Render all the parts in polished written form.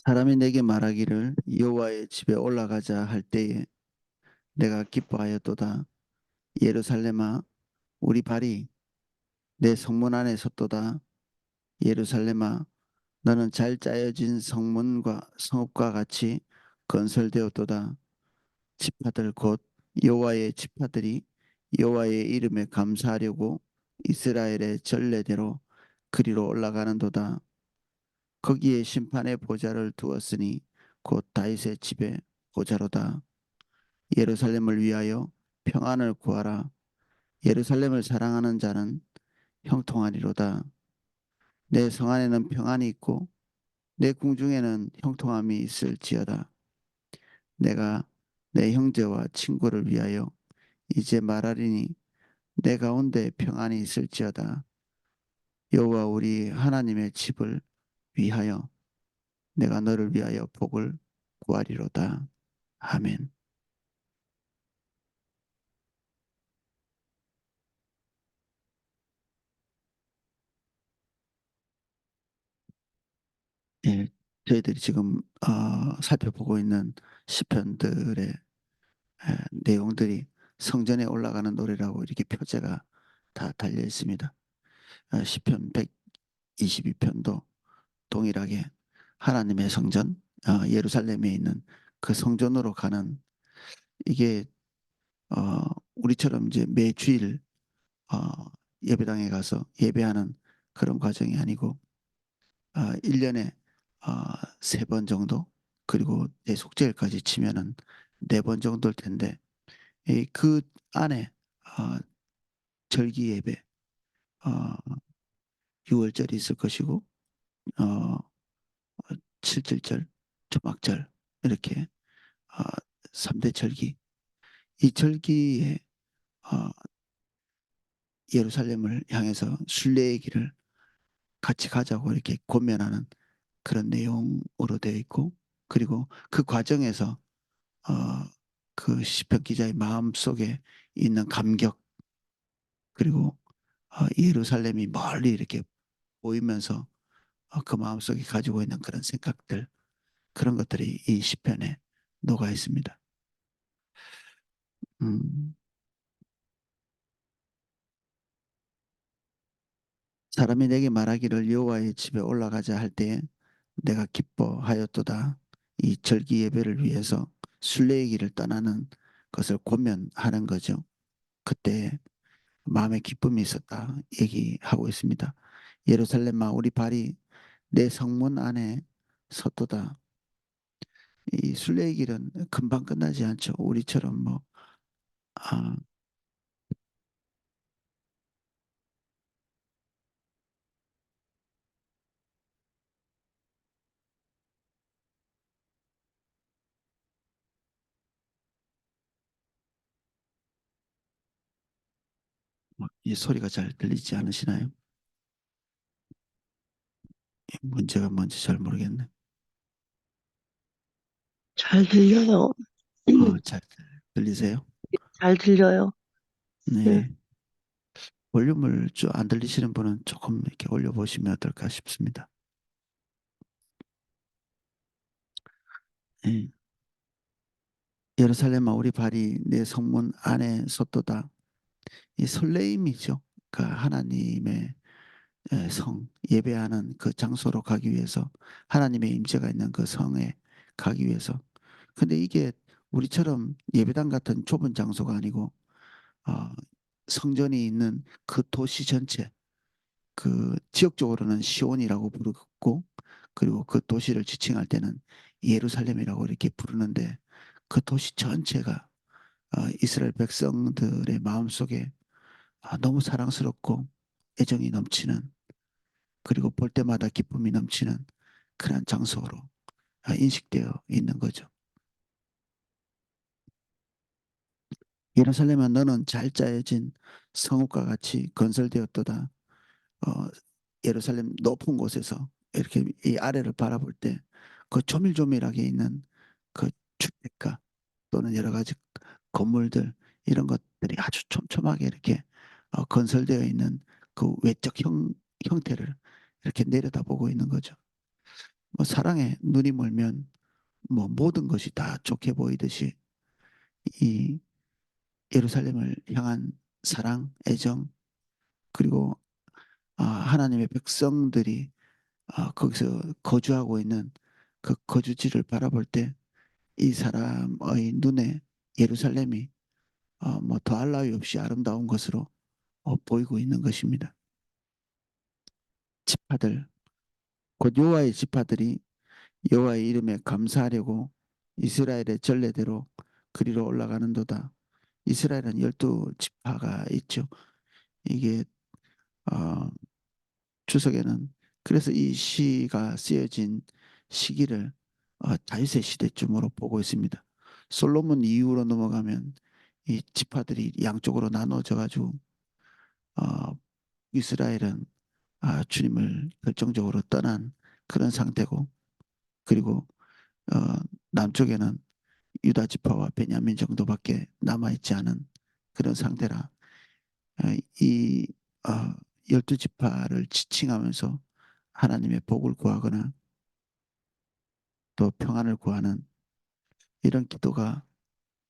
사람이 내게 말하기를 여호와의 집에 올라가자 할 때에 내가 기뻐하였도다. 예루살렘아, 우리 발이 내 성문 안에 섰도다. 예루살렘아, 너는 잘 짜여진 성문과 성읍과 같이 건설되었도다. 지파들 곧 여호와의 지파들이 여호와의 이름에 감사하려고 이스라엘의 전례대로 그리로 올라가는도다. 거기에 심판의 보좌를 두었으니 곧 다윗의 집에 보좌로다. 예루살렘을 위하여 평안을 구하라. 예루살렘을 사랑하는 자는 형통하리로다. 내 성 안에는 평안이 있고 내 궁중에는 형통함이 있을지어다. 내가 내 형제와 친구를 위하여 이제 말하리니 내 가운데 평안이 있을지어다. 여호와 우리 하나님의 집을 위하여 내가 너를 위하여 복을 구하리로다. 아멘. 예, 저희들이 지금 살펴보고 있는 시편들의 내용들이 성전에 올라가는 노래라고 이렇게 표제가 다 달려 있습니다. 시편 122편도 동일하게 하나님의 성전, 예루살렘에 있는 그 성전으로 가는 이게 어, 우리처럼 이제 매주일 어, 예배당에 가서 예배하는 그런 과정이 아니고 1년에 3번 정도 그리고 대속제일까지 치면은 4번 정도일 텐데 그 안에 어, 절기 예배, 어, 6월절이 있을 것이고 어, 7절절, 초막절 이렇게 3대 절기 이 절기에 어, 예루살렘을 향해서 순례의 길을 같이 가자고 이렇게 권면하는 그런 내용으로 되어 있고 그리고 그 과정에서 어, 그 시편 기자의 마음 속에 있는 감격 그리고 예루살렘이 멀리 이렇게 보이면서 그 마음 속에 가지고 있는 그런 생각들 그런 것들이 이 시편에 녹아 있습니다. 음, 사람이 내게 말하기를 여호와의 집에 올라가자 할 때에 내가 기뻐하였도다. 이 절기 예배를 위해서 순례의 길을 떠나는 것을 권면하는 거죠. 그때 마음에 기쁨이 있었다 얘기하고 있습니다. 예루살렘아 우리 발이 내 성문 안에 섰도다. 이 순례의 길은 금방 끝나지 않죠. 우리처럼 아, 이 소리가 잘 들리지 않으시나요? 문제가 뭔지 잘 모르겠네. 잘 들려요. 잘 들리세요? 잘 들려요. 네. 네. 볼륨을 좀 안 들리시는 분은 조금 이렇게 올려보시면 어떨까 싶습니다. 예. 예루살렘아 우리 발이 내 성문 안에 섰도다. 이 설레임이죠. 그 하나님의 성 예배하는 그 장소로 가기 위해서 하나님의 임재가 있는 그 성에 가기 위해서. 근데 이게 우리처럼 예배당 같은 좁은 장소가 아니고 어, 성전이 있는 그 도시 전체 그 지역적으로는 시온이라고 부르고 그리고 그 도시를 지칭할 때는 예루살렘이라고 이렇게 부르는데 그 도시 전체가 이스라엘 백성들의 마음속에 너무 사랑스럽고 애정이 넘치는 그리고 볼 때마다 기쁨이 넘치는 그런 장소로 인식되어 있는 거죠. 예루살렘은 너는 잘 짜여진 성읍과 같이 건설되었도다. 어, 예루살렘 높은 곳에서 이렇게 이 아래를 바라볼 때 그 조밀조밀하게 있는 그 주택가 또는 여러 가지 건물들 이런 것들이 아주 촘촘하게 이렇게 건설되어 있는 그 외적 형태를 이렇게 내려다보고 있는 거죠. 뭐 사랑에 눈이 멀면 뭐 모든 것이 다 좋게 보이듯이 이 예루살렘을 향한 사랑, 애정, 그리고 하나님의 백성들이 거기서 거주하고 있는 그 거주지를 바라볼 때 이 사람의 눈에 예루살렘이 뭐 더할 나위 없이 아름다운 것으로 보이고 있는 것입니다. 지파들, 곧 여호와의 지파들이 여호와의 이름에 감사하려고 이스라엘의 전례대로 그리로 올라가는도다. 이스라엘은 12지파가 있죠. 이게 어, 주석에는 그래서 이 시가 쓰여진 시기를 다윗의 시대쯤으로 보고 있습니다. 솔로몬 이후로 넘어가면 이 지파들이 양쪽으로 나눠져 가지고 어, 이스라엘은 주님을 결정적으로 떠난 그런 상태고, 그리고 어, 남쪽에는 유다 지파와 베냐민 정도밖에 남아 있지 않은 그런 상태라 이 어, 12지파를 지칭하면서 하나님의 복을 구하거나 또 평안을 구하는 이런 기도가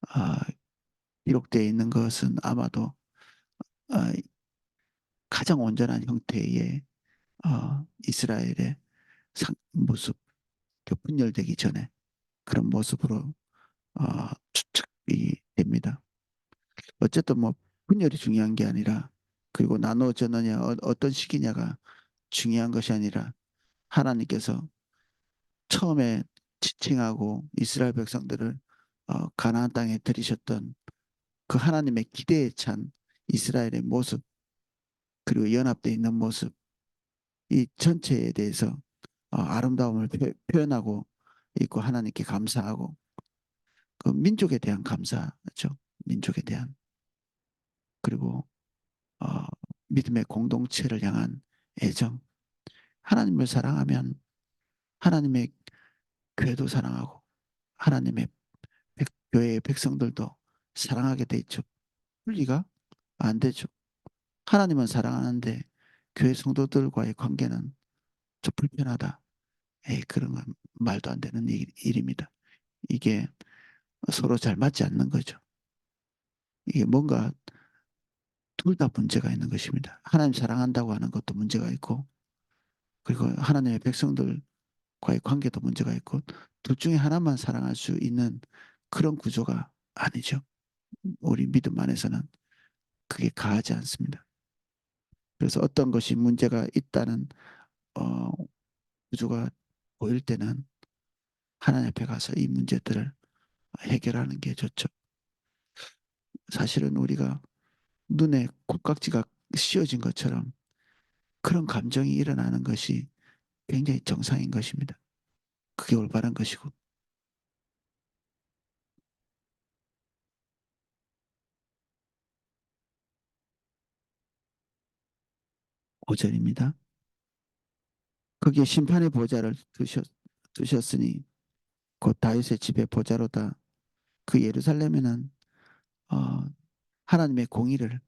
아, 기록되어 있는 것은 아마도 아, 가장 온전한 형태의 이스라엘의 모습, 분열되기 전에 그런 모습으로 추측이 됩니다. 어쨌든 뭐 분열이 중요한 게 아니라, 그리고 나누어졌느냐 어떤 시기냐가 중요한 것이 아니라, 하나님께서 처음에 지칭하고 이스라엘 백성들을 가나안 땅에 들이셨던 그 하나님의 기대에 찬 이스라엘의 모습, 그리고 연합되어 있는 모습, 이 전체에 대해서 아름다움을 표현하고 있고, 하나님께 감사하고 그 민족에 대한 감사죠. 민족에 대한, 그리고 어, 믿음의 공동체를 향한 애정. 하나님을 사랑하면 하나님의 교회도 사랑하고 하나님의 교회의 백성들도 사랑하게 돼 있죠. 분리가 안 되죠. 하나님은 사랑하는데 교회 성도들과의 관계는 좀 불편하다. 에이, 그런 건 말도 안 되는 일입니다. 이게 서로 잘 맞지 않는 거죠. 이게 뭔가 둘 다 문제가 있는 것입니다. 하나님 사랑한다고 하는 것도 문제가 있고, 그리고 하나님의 백성들과의 관계도 문제가 있고, 둘 중에 하나만 사랑할 수 있는 그런 구조가 아니죠. 우리 믿음 안에서는 그게 가하지 않습니다. 그래서 어떤 것이 문제가 있다는 어, 구조가 보일 때는 하나님 앞에 가서 이 문제들을 해결하는 게 좋죠. 사실은 우리가 눈에 콩깍지가 씌워진 것처럼 그런 감정이 일어나는 것이 굉장히 정상인 것입니다. 그게 올바른 것이고. 5절입니다. 거기에 심판의 보좌를 두셨으니 곧 다윗의 집의 보좌로다. 그 예루살렘에는 어, 하나님의 공의를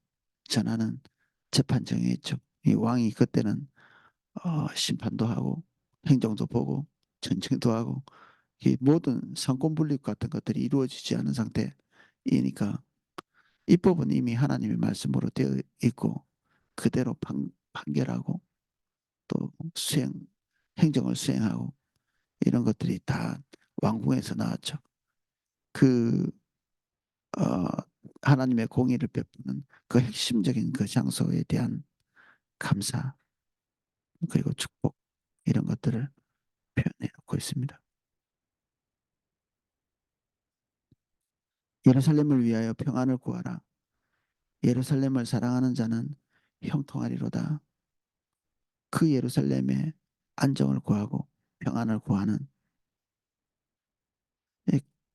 전하는 재판정이 있죠. 이 왕이 그때는 심판도 하고 행정도 보고 전쟁도 하고 이 모든 상권 분립 같은 것들이 이루어지지 않은 상태이니까 입법은 이미 하나님의 말씀으로 되어 있고 그대로 판결하고 또 행정을 수행하고 이런 것들이 다 왕궁에서 나왔죠. 그 어, 하나님의 공의를 베푸는 그 핵심적인 그 장소에 대한 감사, 그리고 축복, 이런 것들을 표현해 놓고 있습니다. 예루살렘을 위하여 평안을 구하라. 예루살렘을 사랑하는 자는 형통하리로다. 그 예루살렘에 안정을 구하고 평안을 구하는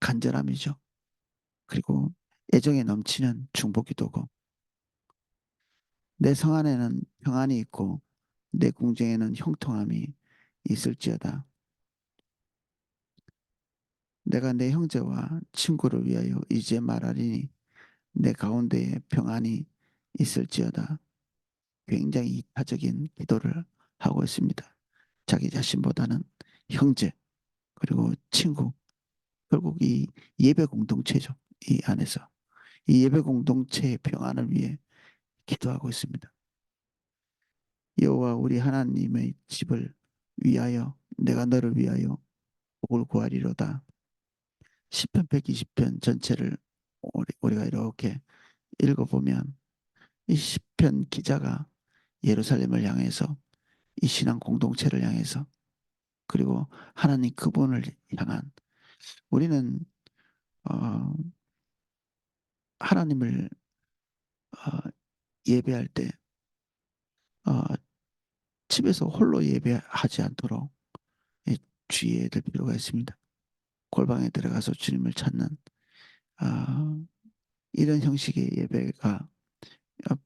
간절함이죠. 그리고 애정에 넘치는 중보기도고, 내 성 안에는 평안이 있고 내 궁정에는 형통함이 있을지어다. 내가 내 형제와 친구를 위하여 이제 말하리니 내 가운데에 평안이 있을지어다. 굉장히 이타적인 기도를 하고 있습니다. 자기 자신보다는 형제, 그리고 친구, 결국 이 예배 공동체죠. 이 안에서. 이 예배 공동체의 평안을 위해 기도하고 있습니다. 여호와 우리 하나님의 집을 위하여 내가 너를 위하여 복을 구하리로다. 시편 120편 전체를 우리가 이렇게 읽어보면 이 시편 기자가 예루살렘을 향해서 이 신앙 공동체를 향해서 그리고 하나님 그분을 향한 우리는 어, 하나님을 예배할 때 어, 집에서 홀로 예배하지 않도록 주의해야 될 필요가 있습니다. 골방에 들어가서 주님을 찾는 어, 이런 형식의 예배가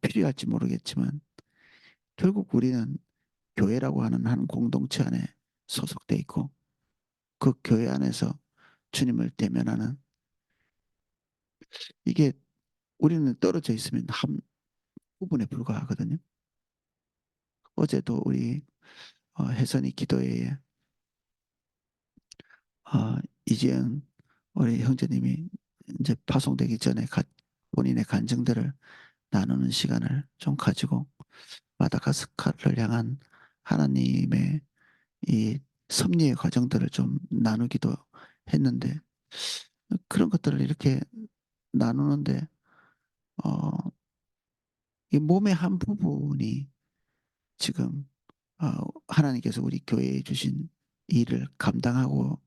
필요할지 모르겠지만 결국 우리는 교회라고 하는 한 공동체 안에 소속돼 있고 그 교회 안에서 주님을 대면하는 이게 우리는 떨어져 있으면 한 부분에 불과하거든요. 어제도 우리 혜선이 기도회에 이재현 우리 형제님이 이제 파송되기 전에 본인의 간증들을 나누는 시간을 좀 가지고 마다가스카르를 향한 하나님의 이 섭리의 과정들을 좀 나누기도 했는데 그런 것들을 이렇게 나누는데 어, 이 몸의 한 부분이 지금 어, 하나님께서 우리 교회에 주신 일을 감당하고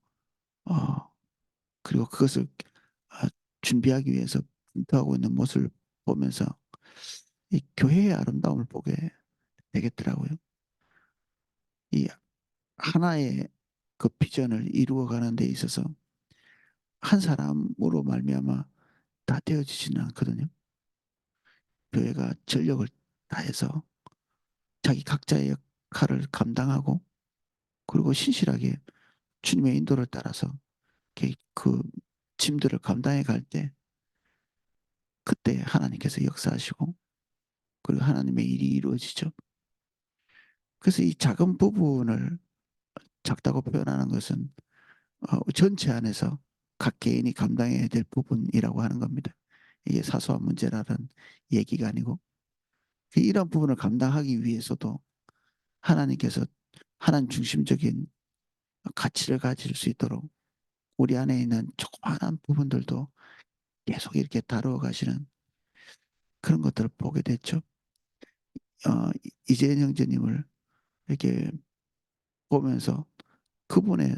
어, 그리고 그것을 어, 준비하기 위해서奮闘하고 있는 모습을 보면서 이 교회의 아름다움을 보게 되겠더라고요. 이 하나의 그 비전을 이루어가는 데 있어서 한 사람으로 말미암아 다 되어지지는 않거든요. 교회가 전력을 다해서 자기 각자의 역할을 감당하고 그리고 신실하게 주님의 인도를 따라서 그 짐들을 감당해 갈 때 그때 하나님께서 역사하시고 그리고 하나님의 일이 이루어지죠. 그래서 이 작은 부분을 작다고 표현하는 것은 전체 안에서 각 개인이 감당해야 될 부분이라고 하는 겁니다. 이게 사소한 문제라는 얘기가 아니고 이런 부분을 감당하기 위해서도 하나님께서 하나님 중심적인 가치를 가질 수 있도록 우리 안에 있는 조그마한 부분들도 계속 이렇게 다루어 가시는 그런 것들을 보게 됐죠. 이재현 형제님을 이렇게 보면서 그분의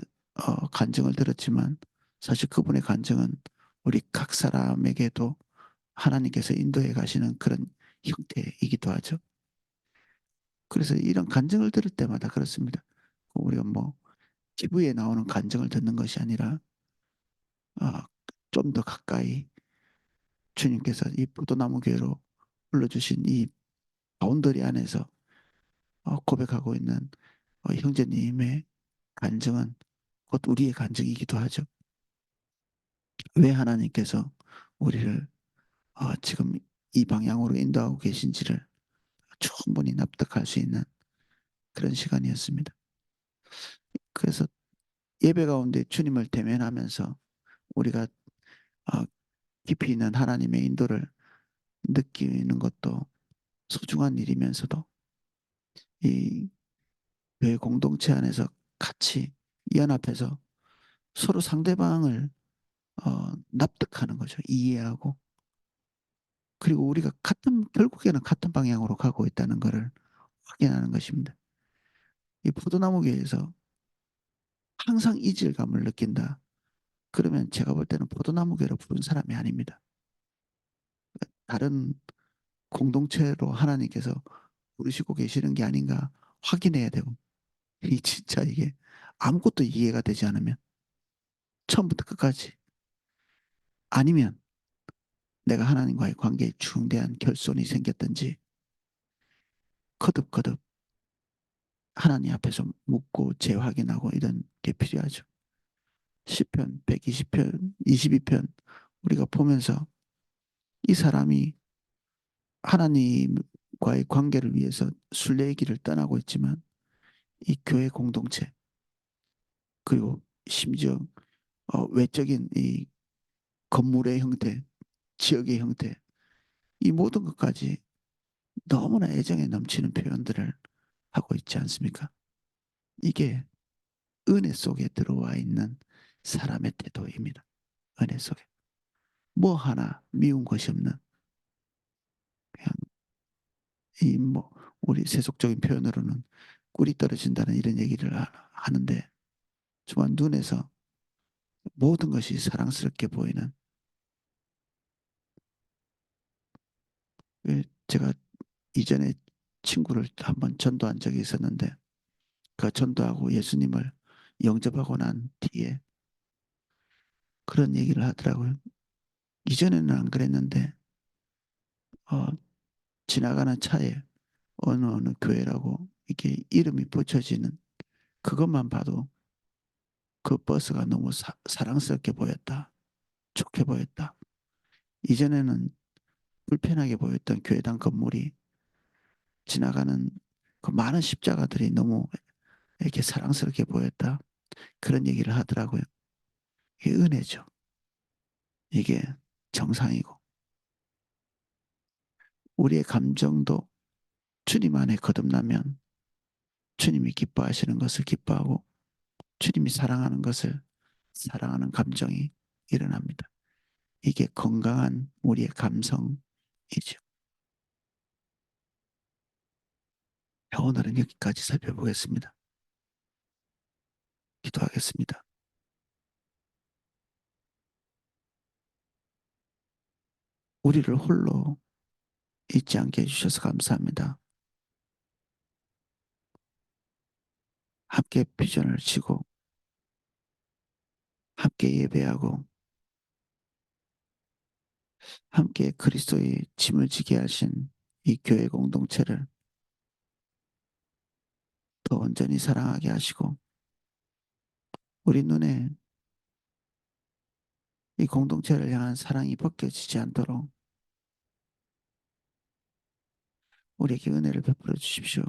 간증을 들었지만 사실 그분의 간증은 우리 각 사람에게도 하나님께서 인도해 가시는 그런 형태이기도 하죠. 그래서 이런 간증을 들을 때마다 그렇습니다. 우리가 뭐 TV에 나오는 간증을 듣는 것이 아니라 좀 더 가까이 주님께서 이 포도나무 교회로 불러주신 이 바운더리 안에서 고백하고 있는 형제님의 간증은 곧 우리의 간증이기도 하죠. 왜 하나님께서 우리를 지금 이 방향으로 인도하고 계신지를 충분히 납득할 수 있는 그런 시간이었습니다. 그래서 예배 가운데 주님을 대면하면서 우리가 어, 깊이 있는 하나님의 인도를 느끼는 것도 소중한 일이면서도 이 교회 공동체 안에서 같이 연합해서 서로 상대방을 납득하는 거죠. 이해하고 그리고 우리가 결국에는 같은 방향으로 가고 있다는 것을 확인하는 것입니다. 이 포도나무 교회에서 항상 이질감을 느낀다. 그러면 제가 볼 때는 포도나무 교회로 부른 사람이 아닙니다. 다른 공동체로 하나님께서 부르시고 계시는 게 아닌가 확인해야 되고 이 진짜 이게 아무것도 이해가 되지 않으면 처음부터 끝까지 아니면 내가 하나님과의 관계에 중대한 결손이 생겼든지 거듭거듭 하나님 앞에서 묻고 재확인하고 이런 게 필요하죠. 시편 120편, 22편 우리가 보면서 이 사람이 하나님과의 관계를 위해서 순례의 길을 떠나고 있지만 이 교회 공동체 그리고 심지어 외적인 이 건물의 형태, 지역의 형태, 이 모든 것까지 너무나 애정에 넘치는 표현들을 하고 있지 않습니까? 이게 은혜 속에 들어와 있는 사람의 태도입니다. 은혜 속에. 뭐 하나 미운 것이 없는, 그냥 이 뭐 우리 세속적인 표현으로는 꿀이 떨어진다는 이런 얘기를 하는데, 정말 눈에서 모든 것이 사랑스럽게 보이는. 제가 이전에 친구를 한번 전도한 적이 있었는데, 그 전도하고 예수님을 영접하고 난 뒤에 그런 얘기를 하더라고요. 이전에는 안 그랬는데 어, 지나가는 차에 어느 교회라고 이게 이름이 붙여지는 그것만 봐도 그 버스가 너무 사랑스럽게 보였다. 좋게 보였다. 이전에는 불편하게 보였던 교회당 건물이 지나가는 그 많은 십자가들이 너무 이렇게 사랑스럽게 보였다. 그런 얘기를 하더라고요. 이게 은혜죠. 이게 정상이고 우리의 감정도 주님 안에 거듭나면 주님이 기뻐하시는 것을 기뻐하고 주님이 사랑하는 것을 사랑하는 감정이 일어납니다. 이게 건강한 우리의 감성이죠. 오늘은 여기까지 살펴보겠습니다. 기도하겠습니다. 우리를 홀로 잊지 않게 해주셔서 감사합니다. 함께 비전을 치고 함께 예배하고 함께 그리스도의 짐을 지게 하신 이 교회 공동체를 더 온전히 사랑하게 하시고 우리 눈에 이 공동체를 향한 사랑이 벗겨지지 않도록 우리에게 은혜를 베풀어 주십시오.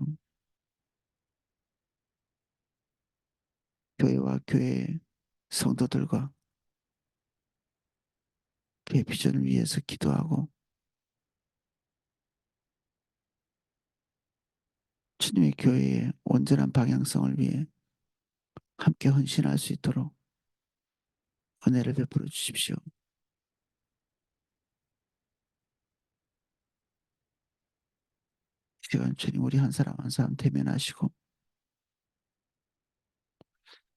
교회와 교회 성도들과 교회 비전을 위해서 기도하고 주님의 교회의 온전한 방향성을 위해 함께 헌신할 수 있도록 은혜를 베풀어 주십시오. 이 시간 주님 우리 한 사람 한 사람 대면하시고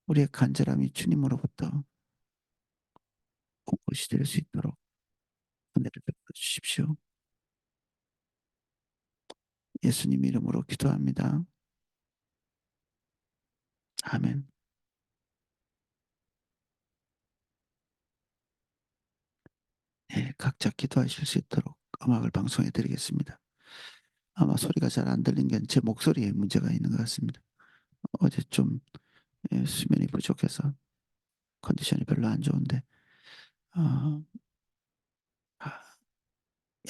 우리의 간절함이 주님으로부터 온 것이 될 수 있도록 은혜를 베풀어 주십시오. 예수님 이름으로 기도합니다. 아멘. 네, 각자 기도하실 수 있도록 음악을 방송해 드리겠습니다. 아마 소리가 잘 안 들린 게 제 목소리에 문제가 있는 것 같습니다. 어제 좀 수면이 부족해서 컨디션이 별로 안 좋은데 어,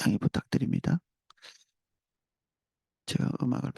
양해 부탁드립니다. 제가 음악을